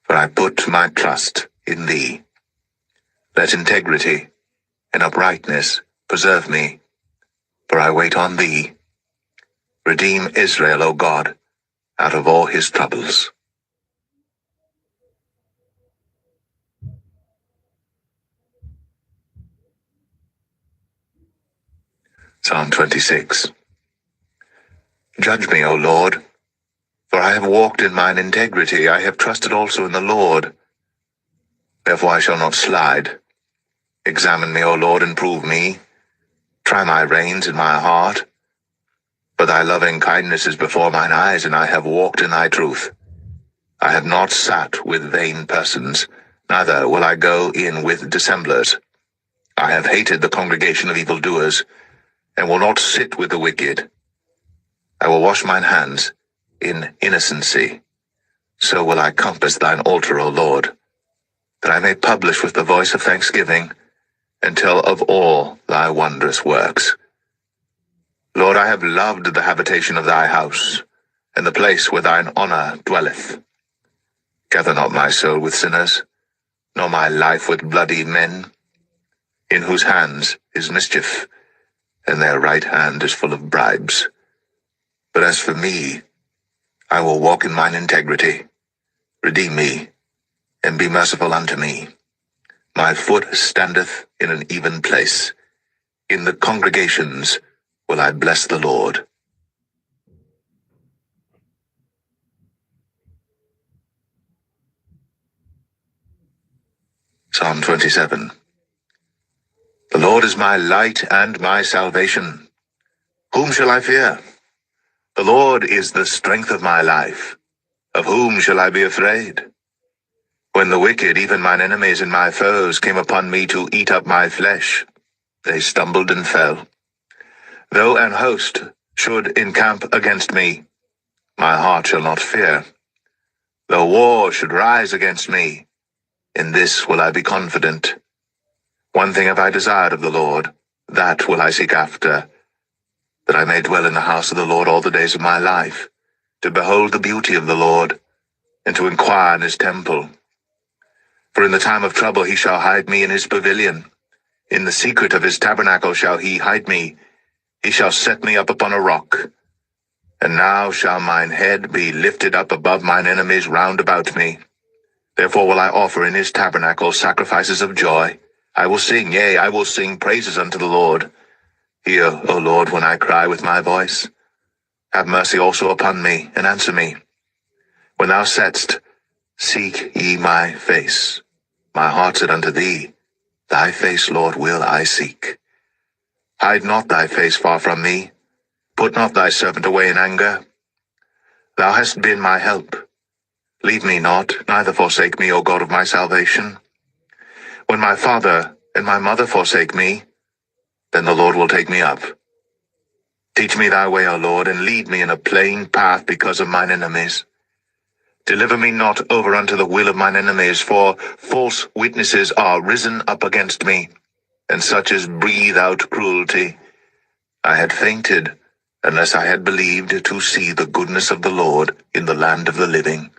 for I put my trust in thee. Let integrity and uprightness preserve me, for I wait on thee. Redeem Israel, O God, out of all his troubles. Psalm 26. Judge me, O Lord, for I have walked in mine integrity. I have trusted also in the Lord. Therefore I shall not slide. Examine me, O Lord, and prove me. Try my reins and my heart. For thy loving kindness is before mine eyes, and I have walked in thy truth. I have not sat with vain persons, neither will I go in with dissemblers. I have hated the congregation of evildoers, and will not sit with the wicked. I will wash mine hands in innocency. So will I compass thine altar, O Lord, that I may publish with the voice of thanksgiving, and tell of all thy wondrous works. Lord, I have loved the habitation of thy house, and the place where thine honor dwelleth. Gather not my soul with sinners, nor my life with bloody men, in whose hands is mischief, and their right hand is full of bribes. But as for me, I will walk in mine integrity. Redeem me, and be merciful unto me. My foot standeth in an even place. In the congregations will I bless the Lord. Psalm 27. The Lord is my light and my salvation. Whom shall I fear? The Lord is the strength of my life. Of whom shall I be afraid? When the wicked, even mine enemies and my foes, came upon me to eat up my flesh, they stumbled and fell. Though an host should encamp against me, my heart shall not fear. Though war should rise against me, in this will I be confident. One thing have I desired of the Lord, that will I seek after, that I may dwell in the house of the Lord all the days of my life, to behold the beauty of the Lord, and to inquire in his temple. For in the time of trouble he shall hide me in his pavilion. In the secret of his tabernacle shall he hide me. He shall set me up upon a rock. And now shall mine head be lifted up above mine enemies round about me. Therefore will I offer in his tabernacle sacrifices of joy. I will sing, yea, I will sing praises unto the Lord. Hear, O Lord, when I cry with my voice. Have mercy also upon me, and answer me. When thou saidst, Seek ye my face, my heart said unto thee, Thy face, Lord, will I seek. Hide not thy face far from me. Put not thy servant away in anger. Thou hast been my help. Leave me not, neither forsake me, O God of my salvation. When my father and my mother forsake me, then the Lord will take me up. Teach me thy way, O Lord, and lead me in a plain path because of mine enemies. Deliver me not over unto the will of mine enemies, for false witnesses are risen up against me, and such as breathe out cruelty. I had fainted, unless I had believed to see the goodness of the Lord in the land of the living.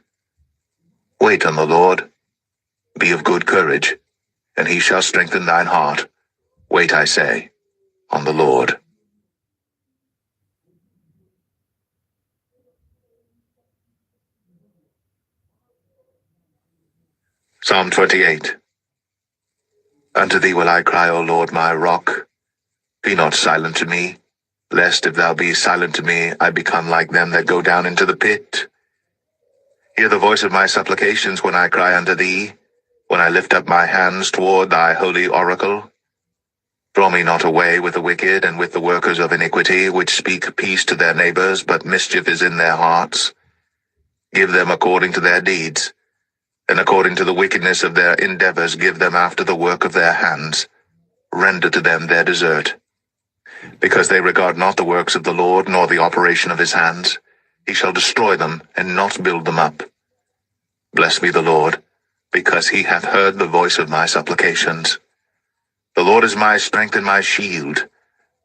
Wait on the Lord. Be of good courage, and he shall strengthen thine heart. Wait, I say, on the Lord. Psalm 28. Unto thee will I cry, O Lord, my rock. Be not silent to me, lest if thou be silent to me, I become like them that go down into the pit. Hear the voice of my supplications when I cry unto thee, when I lift up my hands toward thy holy oracle. Draw me not away with the wicked and with the workers of iniquity, which speak peace to their neighbors, but mischief is in their hearts. Give them according to their deeds, and according to the wickedness of their endeavors give them after the work of their hands. Render to them their desert. Because they regard not the works of the Lord, nor the operation of his hands, he shall destroy them, and not build them up. Bless me the Lord, because he hath heard the voice of my supplications. The Lord is my strength and my shield.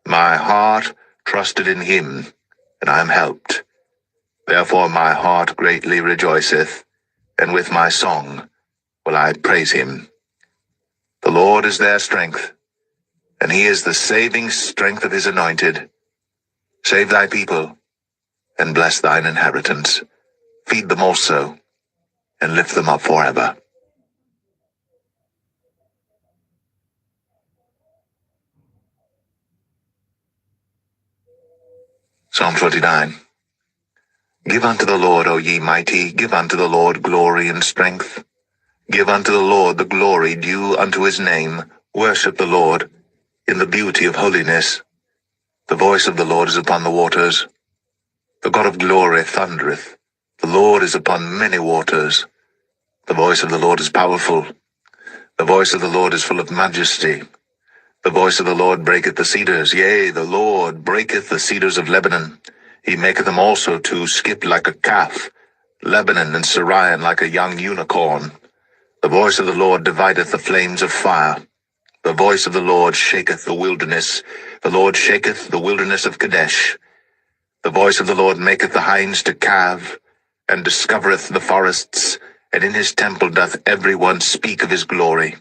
My heart trusted in him, and I am helped. Therefore my heart greatly rejoiceth, and with my song will I praise him. The Lord is their strength, and he is the saving strength of his anointed. Save thy people, and bless thine inheritance. Feed them also, and lift them up forever. Psalm 49. Give unto the Lord, O ye mighty, give unto the Lord glory and strength. Give unto the Lord the glory due unto his name. Worship the Lord in the beauty of holiness. The voice of the Lord is upon the waters. The God of glory thundereth. The Lord is upon many waters. The voice of the Lord is powerful. The voice of the Lord is full of majesty. The voice of the Lord breaketh the cedars. Yea, the Lord breaketh the cedars of Lebanon. He maketh them also to skip like a calf, Lebanon and Sirion like a young unicorn. The voice of the Lord divideth the flames of fire. The voice of the Lord shaketh the wilderness. The Lord shaketh the wilderness of Kadesh. The voice of the Lord maketh the hinds to calve, and discovereth the forests, and in his temple doth every one speak of his glory.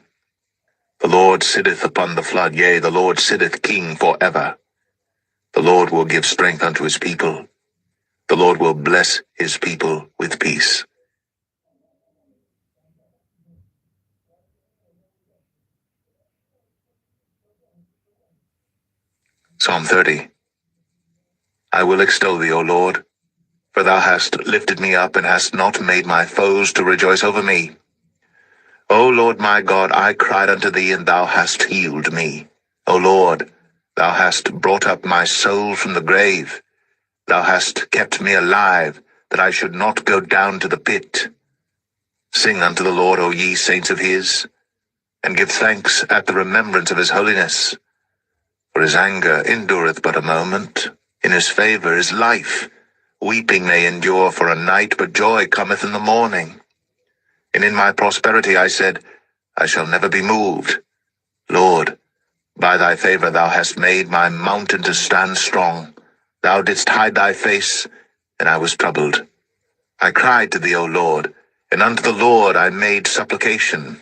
The Lord sitteth upon the flood, yea, the Lord sitteth king for ever. The Lord will give strength unto his people. The Lord will bless his people with peace. Psalm 30. I will extol thee, O Lord, for thou hast lifted me up, and hast not made my foes to rejoice over me. O Lord my God, I cried unto thee, and thou hast healed me. O Lord, thou hast brought up my soul from the grave. Thou hast kept me alive, that I should not go down to the pit. Sing unto the Lord, O ye saints of his, and give thanks at the remembrance of his holiness. For his anger endureth but a moment. In his favor is life. Weeping may endure for a night, but joy cometh in the morning. And in my prosperity I said, I shall never be moved. Lord, by thy favor thou hast made my mountain to stand strong. Thou didst hide thy face, and I was troubled. I cried to thee, O Lord, and unto the Lord I made supplication.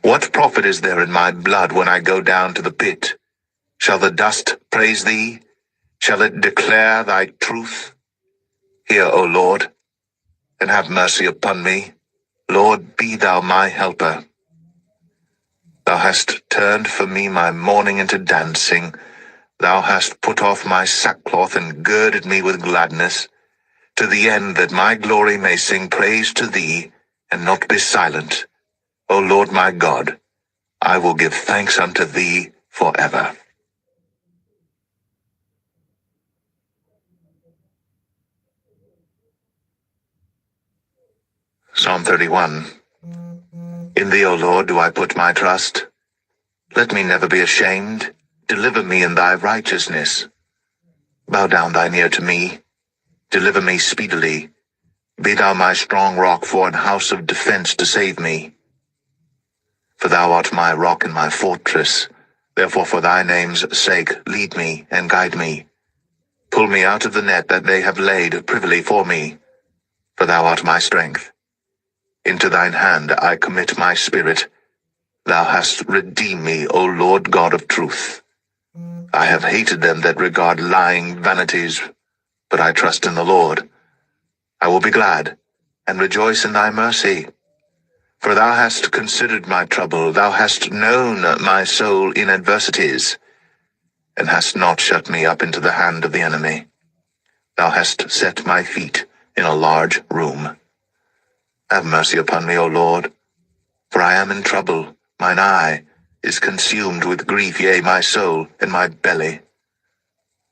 What profit is there in my blood when I go down to the pit? Shall the dust praise thee? Shall it declare thy truth? Hear, O Lord, and have mercy upon me. Lord, be thou my helper. Thou hast turned for me my mourning into dancing. Thou hast put off my sackcloth and girded me with gladness, to the end that my glory may sing praise to thee, and not be silent. O Lord my God, I will give thanks unto thee forever. Psalm 31. In thee, O Lord, do I put my trust. Let me never be ashamed. Deliver me in thy righteousness. Bow down thine ear to me. Deliver me speedily. Be thou my strong rock for an house of defense to save me. For thou art my rock and my fortress. Therefore for thy name's sake lead me and guide me. Pull me out of the net that they have laid privily for me. For thou art my strength. Into thine hand I commit my spirit. Thou hast redeemed me, O Lord God of truth. I have hated them that regard lying vanities, but I trust in the Lord. I will be glad, and rejoice in thy mercy. For thou hast considered my trouble, thou hast known my soul in adversities, and hast not shut me up into the hand of the enemy. Thou hast set my feet in a large room. Have mercy upon me, O Lord, for I am in trouble. Mine eye is consumed with grief, yea, my soul and my belly.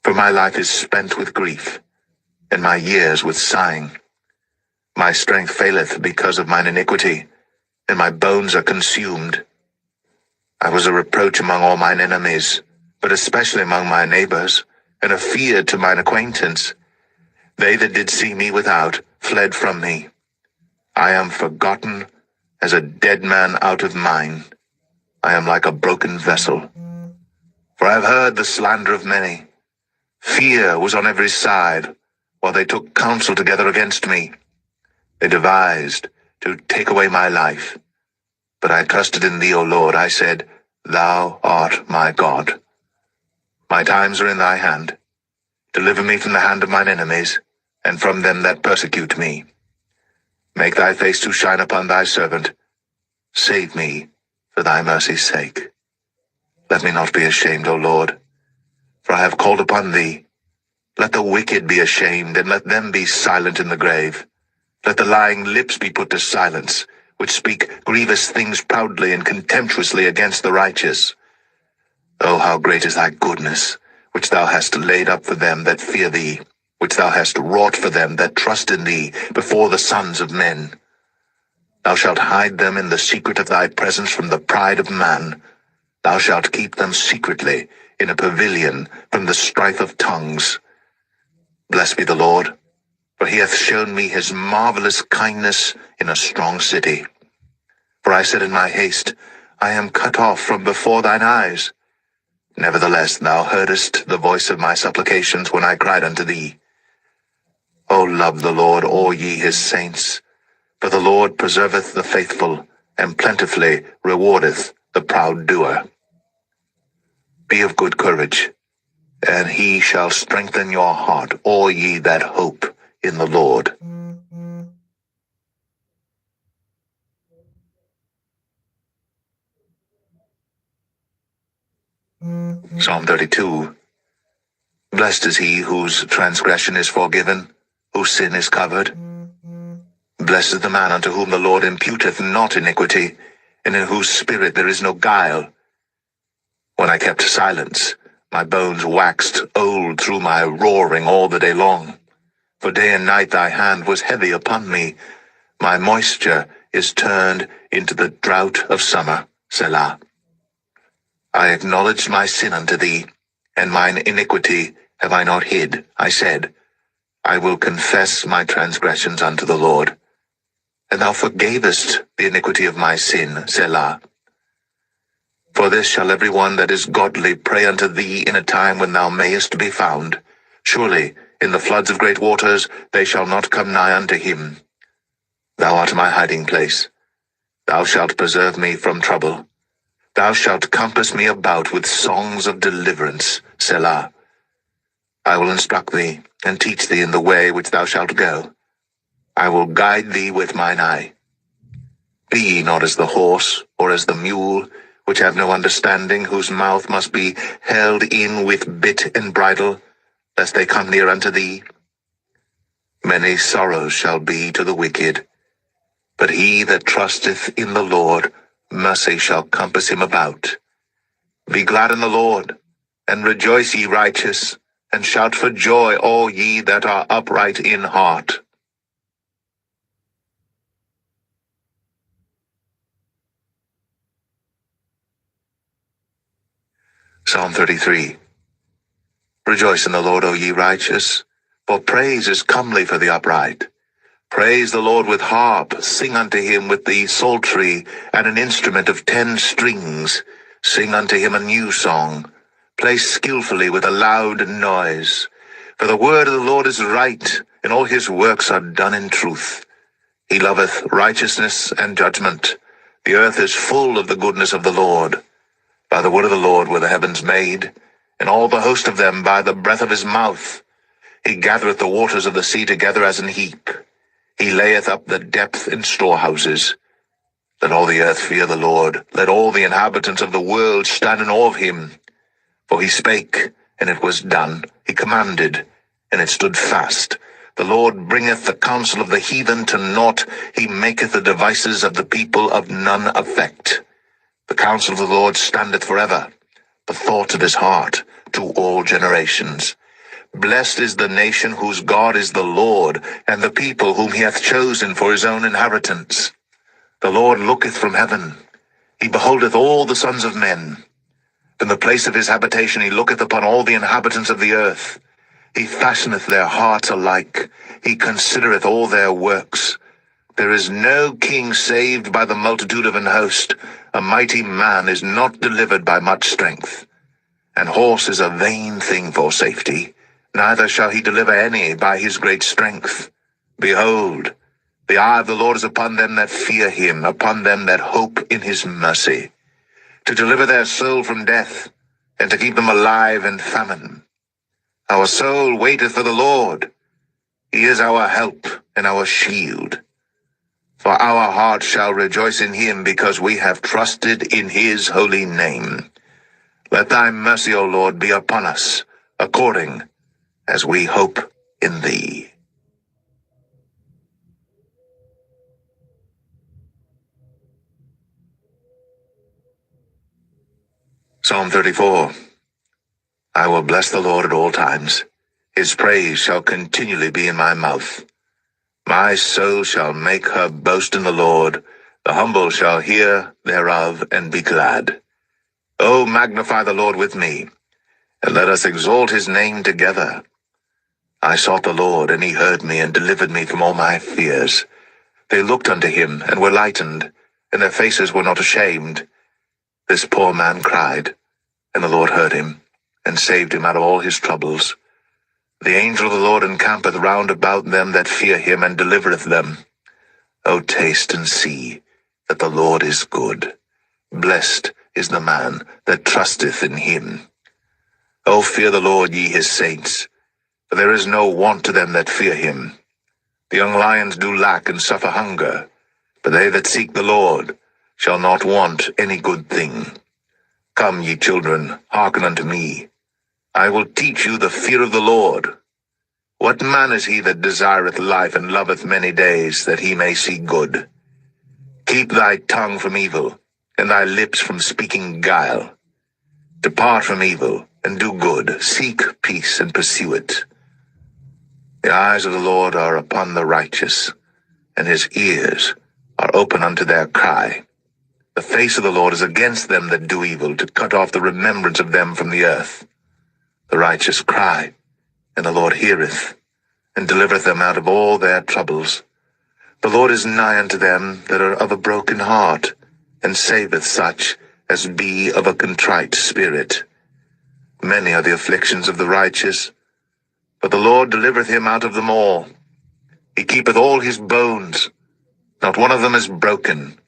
For my life is spent with grief, and my years with sighing. My strength faileth because of mine iniquity, and my bones are consumed. I was a reproach among all mine enemies, but especially among my neighbors, and a fear to mine acquaintance. They that did see me without fled from me. I am forgotten as a dead man out of mind. I am like a broken vessel. For I have heard the slander of many. Fear was on every side, while they took counsel together against me. They devised to take away my life. But I trusted in thee, O Lord. I said, Thou art my God. My times are in thy hand. Deliver me from the hand of mine enemies, and from them that persecute me. Make thy face to shine upon thy servant. Save me for thy mercy's sake. Let me not be ashamed, O Lord, for I have called upon thee. Let the wicked be ashamed, and let them be silent in the grave. Let the lying lips be put to silence, which speak grievous things proudly and contemptuously against the righteous. O how great is thy goodness, which thou hast laid up for them that fear thee, which thou hast wrought for them that trust in thee before the sons of men. Thou shalt hide them in the secret of thy presence from the pride of man. Thou shalt keep them secretly in a pavilion from the strife of tongues. Blessed be the Lord, for he hath shown me his marvelous kindness in a strong city. For I said in my haste, I am cut off from before thine eyes. Nevertheless thou heardest the voice of my supplications when I cried unto thee. O love the Lord, all ye his saints, for the Lord preserveth the faithful, and plentifully rewardeth the proud doer. Be of good courage, and he shall strengthen your heart, all ye that hope in the Lord. Psalm 32. Blessed is he whose transgression is forgiven, whose sin is covered. Blessed is the man unto whom the Lord imputeth not iniquity, and in whose spirit there is no guile. When I kept silence, my bones waxed old through my roaring all the day long. For day and night thy hand was heavy upon me. My moisture is turned into the drought of summer. Selah. I acknowledged my sin unto thee, and mine iniquity have I not hid. I said, I will confess my transgressions unto the Lord. And thou forgavest the iniquity of my sin. Selah. For this shall every one that is godly pray unto thee in a time when thou mayest be found. Surely in the floods of great waters they shall not come nigh unto him. Thou art my hiding place. Thou shalt preserve me from trouble. Thou shalt compass me about with songs of deliverance. Selah. I will instruct thee, and teach thee in the way which thou shalt go. I will guide thee with mine eye. Be ye not as the horse, or as the mule, which have no understanding, whose mouth must be held in with bit and bridle, lest they come near unto thee. Many sorrows shall be to the wicked, but he that trusteth in the Lord, mercy shall compass him about. Be glad in the Lord, and rejoice ye righteous, and shout for joy, all ye that are upright in heart. Psalm 33. Rejoice in the Lord, O ye righteous, for praise is comely for the upright. Praise the Lord with harp, sing unto him with the psaltery, and an instrument of 10 strings. Sing unto him a new song. Play skillfully with a loud noise. For the word of the Lord is right, and all his works are done in truth. He loveth righteousness and judgment. The earth is full of the goodness of the Lord. By the word of the Lord were the heavens made, and all the host of them by the breath of his mouth. He gathereth the waters of the sea together as an heap. He layeth up the depth in storehouses. Let all the earth fear the Lord. Let all the inhabitants of the world stand in awe of him. For he spake, and it was done. He commanded, and it stood fast. The Lord bringeth the counsel of the heathen to naught. He maketh the devices of the people of none effect. The counsel of the Lord standeth forever, the thought of his heart to all generations. Blessed is the nation whose God is the Lord, and the people whom he hath chosen for his own inheritance. The Lord looketh from heaven. He beholdeth all the sons of men. From the place of his habitation he looketh upon all the inhabitants of the earth. He fashioneth their hearts alike. He considereth all their works. There is no king saved by the multitude of an host. A mighty man is not delivered by much strength. An horse is a vain thing for safety. Neither shall he deliver any by his great strength. Behold, the eye of the Lord is upon them that fear him, upon them that hope in his mercy, to deliver their soul from death, and to keep them alive in famine. Our soul waiteth for the Lord. He is our help and our shield. For our heart shall rejoice in him, because we have trusted in his holy name. Let thy mercy, O Lord, be upon us, according as we hope in thee. Psalm 34. I will bless the Lord at all times. His praise shall continually be in my mouth. My soul shall make her boast in the Lord. The humble shall hear thereof and be glad. O magnify the Lord with me, and let us exalt his name together. I sought the Lord, and he heard me, and delivered me from all my fears. They looked unto him, and were lightened, and their faces were not ashamed. This poor man cried, and the Lord heard him, and saved him out of all his troubles. The angel of the Lord encampeth round about them that fear him, and delivereth them. O taste and see that the Lord is good. Blessed is the man that trusteth in him. O fear the Lord, ye his saints, for there is no want to them that fear him. The young lions do lack and suffer hunger, but they that seek the Lord shall not want any good thing. Come, ye children, hearken unto me. I will teach you the fear of the Lord. What man is he that desireth life and loveth many days, that he may see good? Keep thy tongue from evil, and thy lips from speaking guile. Depart from evil, and do good. Seek peace, and pursue it. The eyes of the Lord are upon the righteous, and his ears are open unto their cry. The face of the Lord is against them that do evil, to cut off the remembrance of them from the earth. The righteous cry, and the Lord heareth, and delivereth them out of all their troubles. The Lord is nigh unto them that are of a broken heart, and saveth such as be of a contrite spirit. Many are the afflictions of the righteous, but the Lord delivereth him out of them all. He keepeth all his bones, not one of them is broken.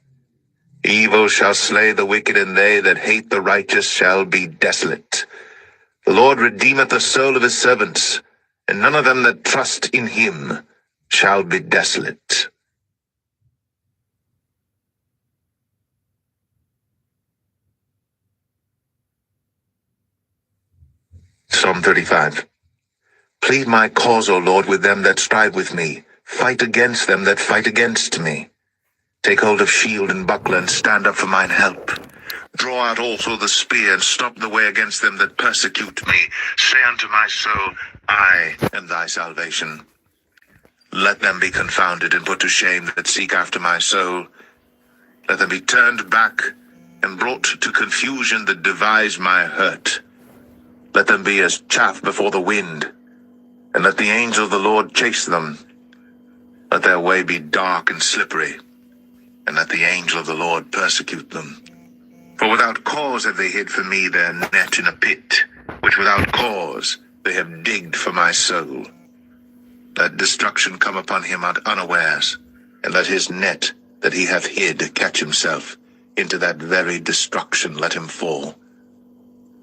Evil shall slay the wicked, and they that hate the righteous shall be desolate. The Lord redeemeth the soul of his servants, and none of them that trust in him shall be desolate. Psalm 35. Plead my cause, O Lord, with them that strive with me. Fight against them that fight against me. Take hold of shield and buckler, and stand up for mine help. Draw out also the spear, and stop the way against them that persecute me. Say unto my soul, I am thy salvation. Let them be confounded and put to shame that seek after my soul. Let them be turned back and brought to confusion that devise my hurt. Let them be as chaff before the wind, and let the angel of the Lord chase them. Let their way be dark and slippery, and let the angel of the Lord persecute them. For without cause have they hid for me their net in a pit, which without cause they have digged for my soul. Let destruction come upon him at unawares, and let his net that he hath hid catch himself. Into that very destruction let him fall.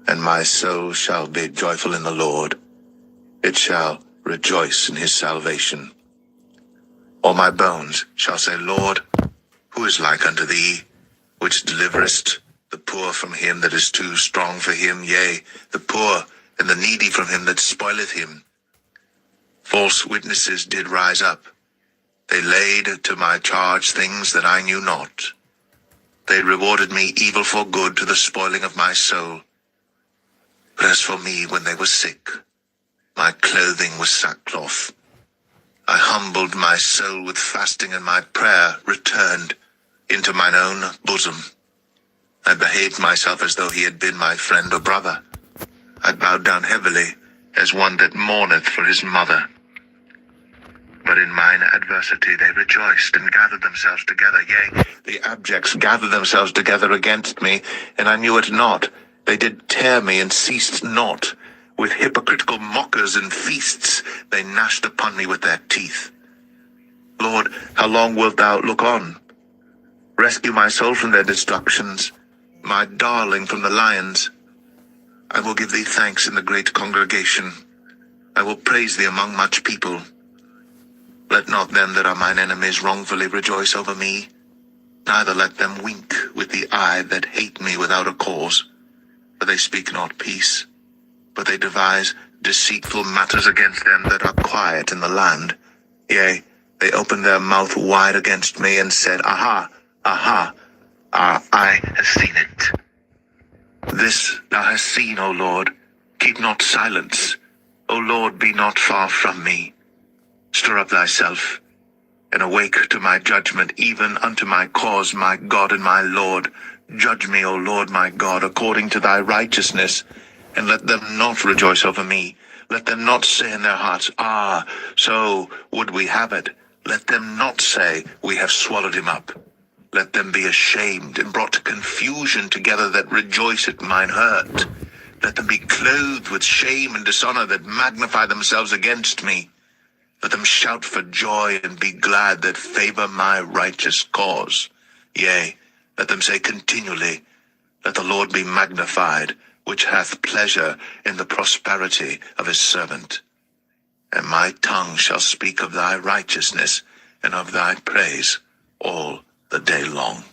And my soul shall be joyful in the Lord. It shall rejoice in his salvation. All my bones shall say, Lord, who is like unto thee, which deliverest the poor from him that is too strong for him, yea, the poor and the needy from him that spoileth him? False witnesses did rise up. They laid to my charge things that I knew not. They rewarded me evil for good, to the spoiling of my soul. But as for me, when they were sick, my clothing was sackcloth. I humbled my soul with fasting, and my prayer returned into mine own bosom. I behaved myself as though he had been my friend or brother. I bowed down heavily, as one that mourneth for his mother. But in mine adversity they rejoiced, and gathered themselves together. Yea, the abjects gathered themselves together against me, and I knew it not. They did tear me, and ceased not. With hypocritical mockers and feasts they gnashed upon me with their teeth. Lord, how long wilt thou look on? Rescue my soul from their destructions, my darling from the lions. I will give thee thanks in the great congregation. I will praise thee among much people. Let not them that are mine enemies wrongfully rejoice over me, neither let them wink with the eye that hate me without a cause. For they speak not peace, but they devise deceitful matters against them that are quiet in the land. Yea, they opened their mouth wide against me, and said, Aha, aha, our eye has seen it. This thou hast seen, O Lord. Keep not silence. O Lord, be not far from me. Stir up thyself, and awake to my judgment, even unto my cause, my God and my Lord. Judge me, O Lord my God, according to thy righteousness, and let them not rejoice over me. Let them not say in their hearts, Ah, so would we have it. Let them not say, We have swallowed him up. Let them be ashamed and brought to confusion together that rejoice at mine hurt. Let them be clothed with shame and dishonor that magnify themselves against me. Let them shout for joy and be glad that favor my righteous cause. Yea, let them say continually, Let the Lord be magnified, which hath pleasure in the prosperity of his servant. And my tongue shall speak of thy righteousness and of thy praise all the day long.